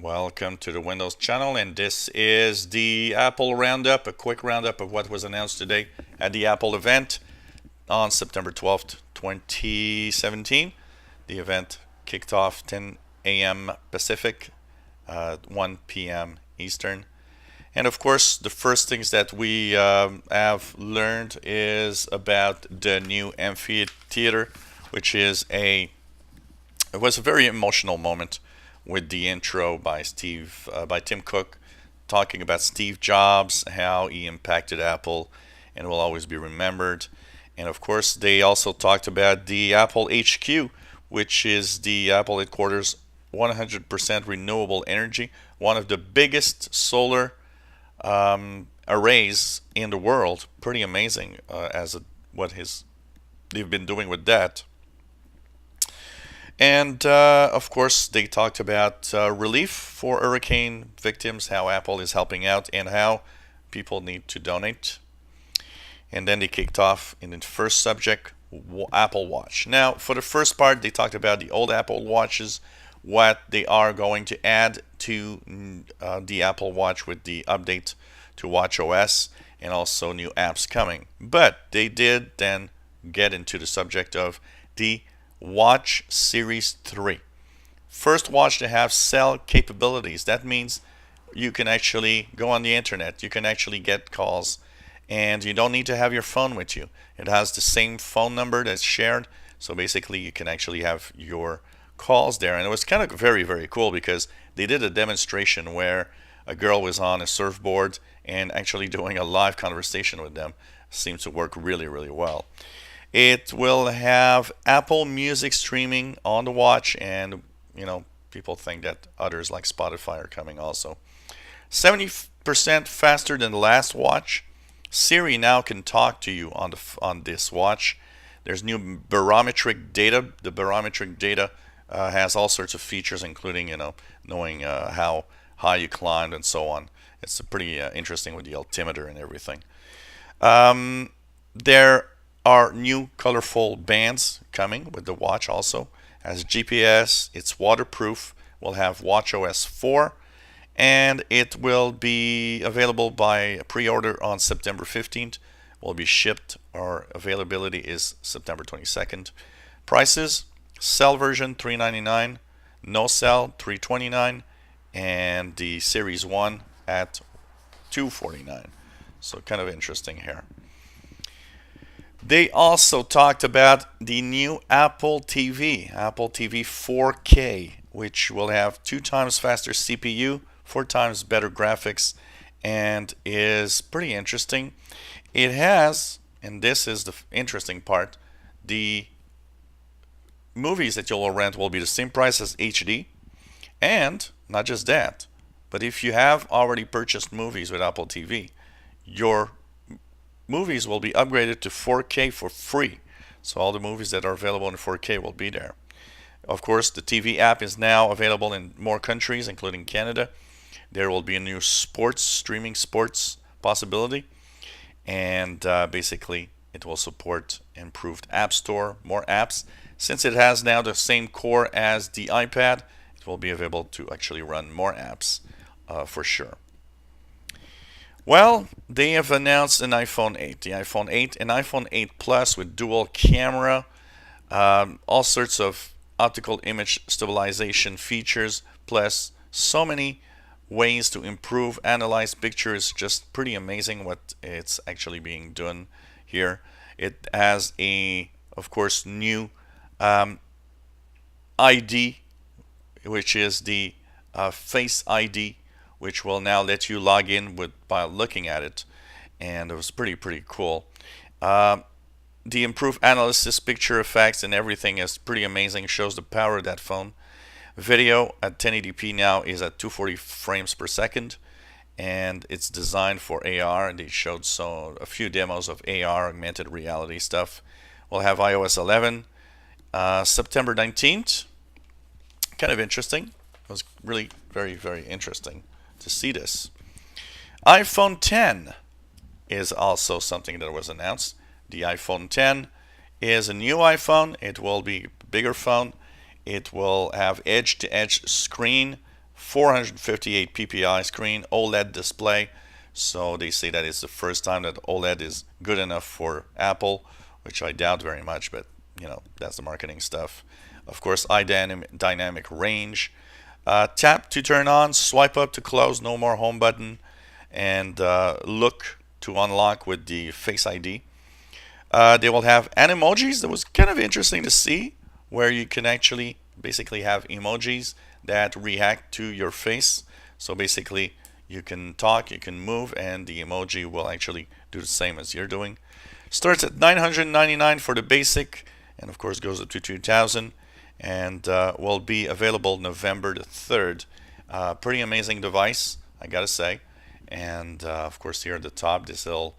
Welcome to the Windows channel, and this is the Apple Roundup, a quick roundup of what was announced today at the Apple event on September 12th, 2017. The event kicked off 10 a.m. Pacific, 1 p.m. Eastern. And of course, the first things that we have learned is about the new amphitheater, which is it was a very emotional moment with the intro by Tim Cook, talking about Steve Jobs, how he impacted Apple, and will always be remembered. And of course, they also talked about the Apple HQ, which is the Apple headquarters, 100% renewable energy, one of the biggest solar arrays in the world. Pretty amazing they've been doing with that. And of course, they talked about relief for hurricane victims, how Apple is helping out, and how people need to donate. And then they kicked off in the first subject, Apple Watch. Now, for the first part, they talked about the old Apple Watches, what they are going to add to the Apple Watch with the update to watchOS, and also new apps coming. But they did then get into the subject of the Watch Series 3. First watch to have cell capabilities. That means you can actually go on the internet, you can actually get calls, and you don't need to have your phone with you. It has the same phone number that's shared, so basically you can actually have your calls there. And it was kind of very, very cool because they did a demonstration where a girl was on a surfboard and actually doing a live conversation with them. Seems to work really, really well. It will have Apple Music streaming on the watch, and people think that others like Spotify are coming also. 70% faster than the last watch. Siri now can talk to you on this watch. There's new barometric data. The barometric data has all sorts of features, including knowing how high you climbed and so on. It's pretty interesting with the altimeter and everything. There are new colorful bands coming with the watch also. As GPS, it's waterproof. We'll have watchOS 4, and it will be available by pre-order on September 15th. Will be shipped. Our availability is September 22nd. Prices: cell version $399, no cell $329, and the Series 1 at $249. So kind of interesting here. They also talked about the new Apple TV 4K, which will have 2 times faster CPU, 4 times better graphics, and is pretty interesting. It has, and this is the interesting part, the movies that you'll rent will be the same price as HD, and not just that, but if you have already purchased movies with Apple TV, your movies will be upgraded to 4K for free. So all the movies that are available in 4K will be there. Of course, the TV app is now available in more countries, including Canada. There will be a new streaming sports possibility. And basically, it will support improved App Store, more apps. Since it has now the same core as the iPad, it will be available to actually run more apps for sure. Well, they have announced an iPhone 8, the iPhone 8 and iPhone 8 Plus with dual camera, all sorts of optical image stabilization features, plus so many ways to improve, analyze pictures. Just pretty amazing what it's actually being done here. It has of course, new ID, which is the Face ID, which will now let you log in by looking at it, and it was pretty cool. The improved analysis, picture effects, and everything is pretty amazing. It shows the power of that phone. Video at 1080p now is at 240 frames per second, and it's designed for AR. And they showed a few demos of AR, augmented reality stuff. We'll have iOS 11 September 19th. Kind of interesting. It was really very interesting to see this. iPhone 10 is also something that was announced. The iPhone 10 is a new iPhone. It will be a bigger phone. It will have edge-to-edge screen 458 ppi screen, OLED display. So they say that it's the first time that OLED is good enough for Apple, which I doubt very much, but you know, that's the marketing stuff. Of course, dynamic range. Tap to turn on, swipe up to close, no more home button, and look to unlock with the Face ID. They will have animojis. That was kind of interesting to see, where you can actually basically have emojis that react to your face. So basically, you can talk, you can move, and the emoji will actually do the same as you're doing. Starts at $999 for the basic, and of course goes up to $2,000, and will be available November the 3rd. Pretty amazing device, I gotta say. And of course, here at the top, this little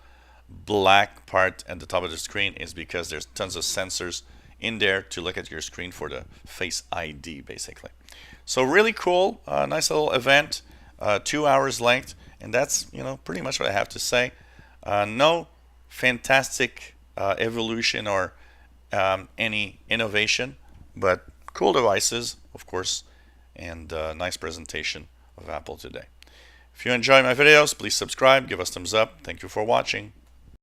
black part at the top of the screen is because there's tons of sensors in there to look at your screen for the Face ID, basically. So really cool, nice little event, 2 hours length, and that's, you know, pretty much what I have to say. No fantastic evolution or any innovation, but cool devices, of course, and nice presentation of Apple today. If you enjoy my videos, please subscribe, give us thumbs up. Thank you for watching.